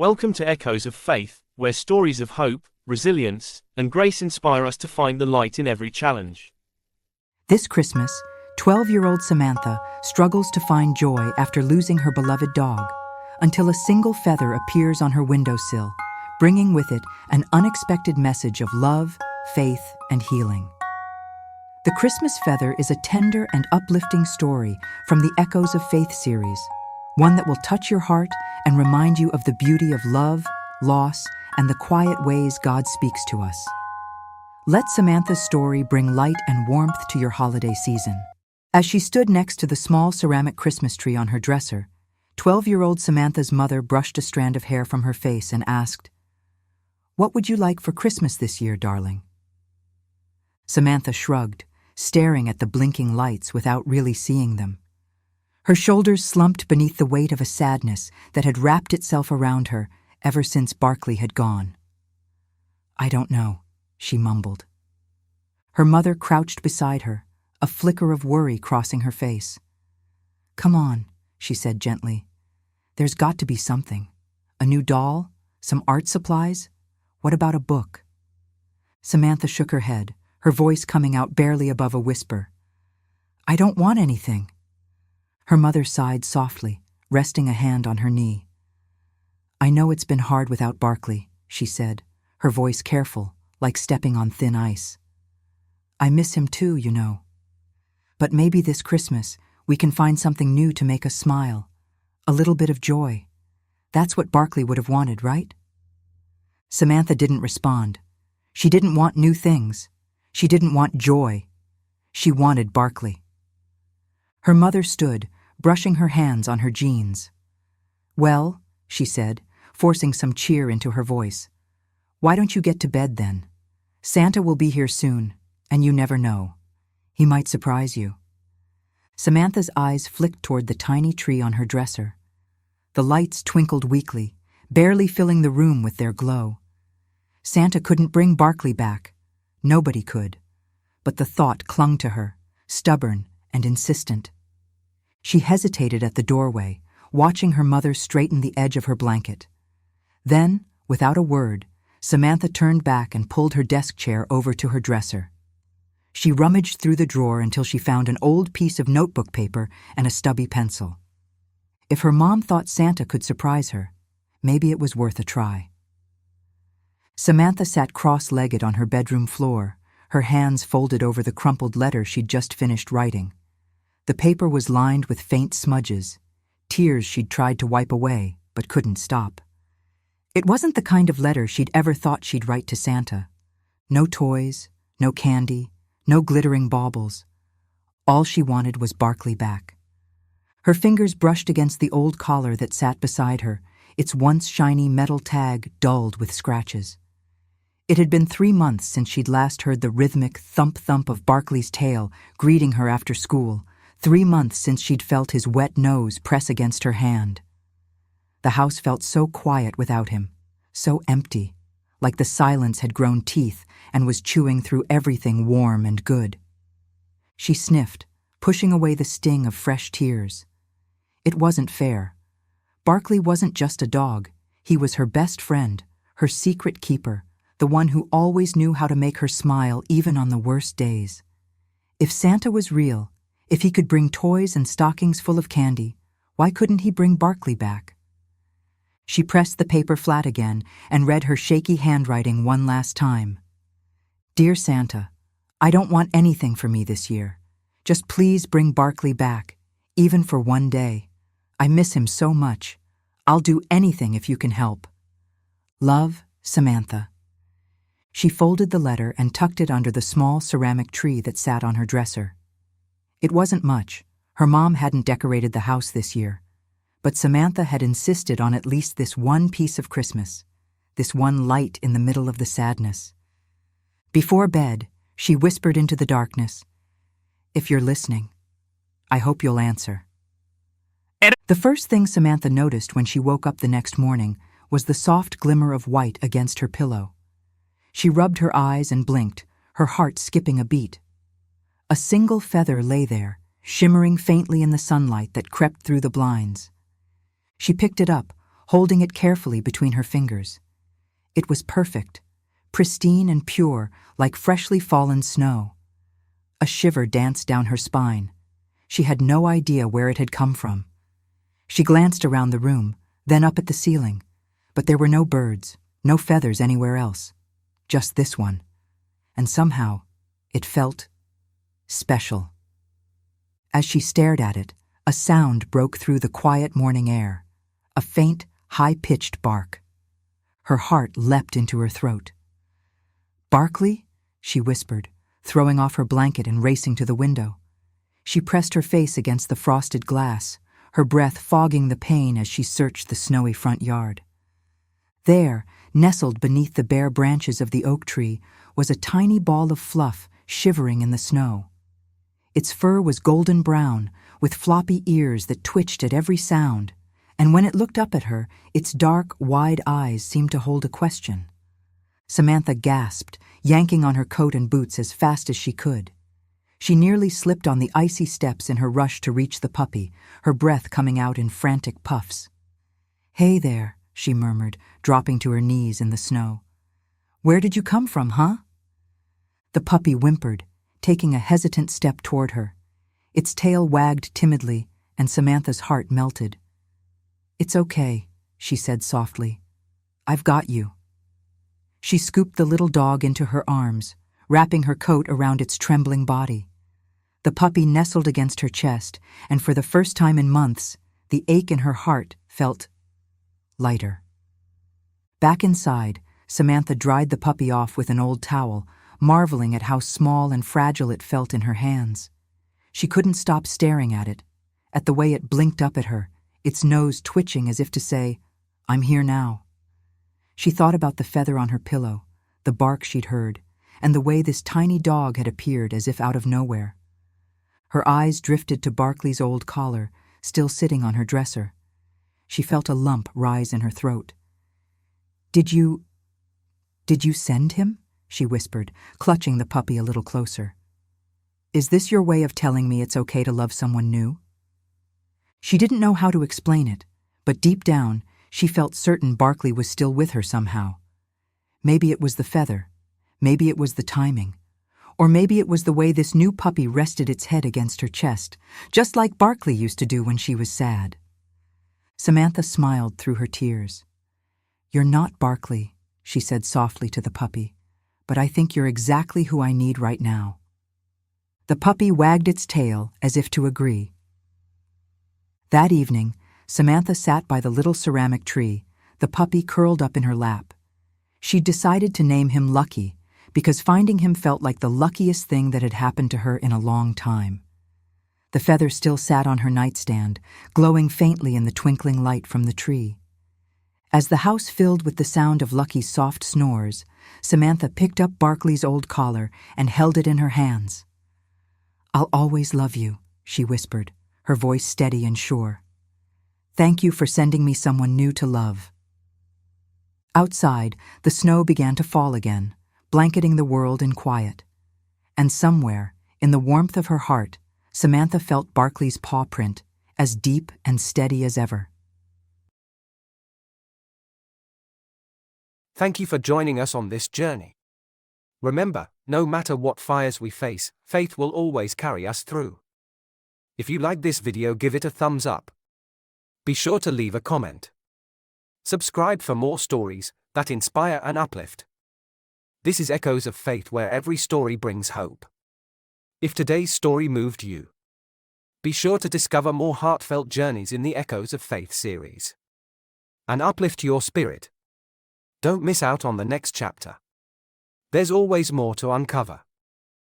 Welcome to Echoes of Faith, where stories of hope, resilience, and grace inspire us to find the light in every challenge. This Christmas, 12-year-old Samantha struggles to find joy after losing her beloved dog, until a single feather appears on her windowsill, bringing with it an unexpected message of love, faith, and healing. The Christmas feather is a tender and uplifting story from the Echoes of Faith series, one that will touch your heart and remind you of the beauty of love, loss, and the quiet ways God speaks to us. Let Samantha's story bring light and warmth to your holiday season. As she stood next to the small ceramic Christmas tree on her dresser, 12-year-old Samantha's mother brushed a strand of hair from her face and asked, "What would you like for Christmas this year, darling?" Samantha shrugged, staring at the blinking lights without really seeing them. Her shoulders slumped beneath the weight of a sadness that had wrapped itself around her ever since Barkley had gone. "I don't know," she mumbled. Her mother crouched beside her, a flicker of worry crossing her face. "Come on," she said gently. "There's got to be something. A new doll? Some art supplies? What about a book?" Samantha shook her head, her voice coming out barely above a whisper. "I don't want anything." Her mother sighed softly, resting a hand on her knee. "I know it's been hard without Barkley," she said, her voice careful, like stepping on thin ice. "I miss him too, you know. But maybe this Christmas we can find something new to make us smile. A little bit of joy. That's what Barkley would have wanted, right?" Samantha didn't respond. She didn't want new things. She didn't want joy. She wanted Barkley. Her mother stood, brushing her hands on her jeans. "Well," she said, forcing some cheer into her voice, "why don't you get to bed then? Santa will be here soon, and you never know. He might surprise you." Samantha's eyes flicked toward the tiny tree on her dresser. The lights twinkled weakly, barely filling the room with their glow. Santa couldn't bring Barkley back. Nobody could. But the thought clung to her, stubborn and insistent. She hesitated at the doorway, watching her mother straighten the edge of her blanket. Then, without a word, Samantha turned back and pulled her desk chair over to her dresser. She rummaged through the drawer until she found an old piece of notebook paper and a stubby pencil. If her mom thought Santa could surprise her, maybe it was worth a try. Samantha sat cross-legged on her bedroom floor, her hands folded over the crumpled letter she'd just finished writing. The paper was lined with faint smudges, tears she'd tried to wipe away but couldn't stop. It wasn't the kind of letter she'd ever thought she'd write to Santa. No toys, no candy, no glittering baubles. All she wanted was Barkley back. Her fingers brushed against the old collar that sat beside her, its once shiny metal tag dulled with scratches. It had been 3 months since she'd last heard the rhythmic thump-thump of Barkley's tail greeting her after school, 3 months since she'd felt his wet nose press against her hand. The house felt so quiet without him, so empty, like the silence had grown teeth and was chewing through everything warm and good. She sniffed, pushing away the sting of fresh tears. It wasn't fair. Barkley wasn't just a dog. He was her best friend, her secret keeper, the one who always knew how to make her smile even on the worst days. If Santa was real, if he could bring toys and stockings full of candy, why couldn't he bring Barkley back? She pressed the paper flat again and read her shaky handwriting one last time. "Dear Santa, I don't want anything for me this year. Just please bring Barkley back, even for one day. I miss him so much. I'll do anything if you can help. Love, Samantha." She folded the letter and tucked it under the small ceramic tree that sat on her dresser. It wasn't much. Her mom hadn't decorated the house this year. But Samantha had insisted on at least this one piece of Christmas, this one light in the middle of the sadness. Before bed, she whispered into the darkness, "If you're listening, I hope you'll answer." The first thing Samantha noticed when she woke up the next morning was the soft glimmer of white against her pillow. She rubbed her eyes and blinked, her heart skipping a beat. A single feather lay there, shimmering faintly in the sunlight that crept through the blinds. She picked it up, holding it carefully between her fingers. It was perfect, pristine and pure, like freshly fallen snow. A shiver danced down her spine. She had no idea where it had come from. She glanced around the room, then up at the ceiling, but there were no birds, no feathers anywhere else. Just this one. And somehow, it felt special. As she stared at it, a sound broke through the quiet morning air, a faint, high-pitched bark. Her heart leapt into her throat. "Barkley?" she whispered, throwing off her blanket and racing to the window. She pressed her face against the frosted glass, her breath fogging the pain as she searched the snowy front yard. There, nestled beneath the bare branches of the oak tree, was a tiny ball of fluff shivering in the snow. Its fur was golden brown, with floppy ears that twitched at every sound, and when it looked up at her, its dark, wide eyes seemed to hold a question. Samantha gasped, yanking on her coat and boots as fast as she could. She nearly slipped on the icy steps in her rush to reach the puppy, her breath coming out in frantic puffs. "Hey there," she murmured, dropping to her knees in the snow. "Where did you come from, huh?" The puppy whimpered, taking a hesitant step toward her. Its tail wagged timidly, and Samantha's heart melted. "It's okay," she said softly. "I've got you." She scooped the little dog into her arms, wrapping her coat around its trembling body. The puppy nestled against her chest, and for the first time in months, the ache in her heart felt lighter. Back inside, Samantha dried the puppy off with an old towel, marveling at how small and fragile it felt in her hands. She couldn't stop staring at it, at the way it blinked up at her, its nose twitching as if to say, "I'm here now." She thought about the feather on her pillow, the bark she'd heard, and the way this tiny dog had appeared as if out of nowhere. Her eyes drifted to Barkley's old collar, still sitting on her dresser. She felt a lump rise in her throat. Did you send him?" she whispered, clutching the puppy a little closer. "Is this your way of telling me it's okay to love someone new?" She didn't know how to explain it, but deep down, she felt certain Barkley was still with her somehow. Maybe it was the feather, maybe it was the timing, or maybe it was the way this new puppy rested its head against her chest, just like Barkley used to do when she was sad. Samantha smiled through her tears. "You're not Barkley," she said softly to the puppy, "but I think you're exactly who I need right now." The puppy wagged its tail as if to agree. That evening, Samantha sat by the little ceramic tree, the puppy curled up in her lap. She'd decided to name him Lucky, because finding him felt like the luckiest thing that had happened to her in a long time. The feather still sat on her nightstand, glowing faintly in the twinkling light from the tree. As the house filled with the sound of Lucky's soft snores, Samantha picked up Barkley's old collar and held it in her hands. "I'll always love you," she whispered, her voice steady and sure. "Thank you for sending me someone new to love." Outside, the snow began to fall again, blanketing the world in quiet. And somewhere, in the warmth of her heart, Samantha felt Barkley's paw print, as deep and steady as ever. Thank you for joining us on this journey. Remember, no matter what fires we face, faith will always carry us through. If you like this video, give it a thumbs up. Be sure to leave a comment. Subscribe for more stories that inspire and uplift. This is Echoes of Faith, where every story brings hope. If today's story moved you, be sure to discover more heartfelt journeys in the Echoes of Faith series and uplift your spirit. Don't miss out on the next chapter. There's always more to uncover.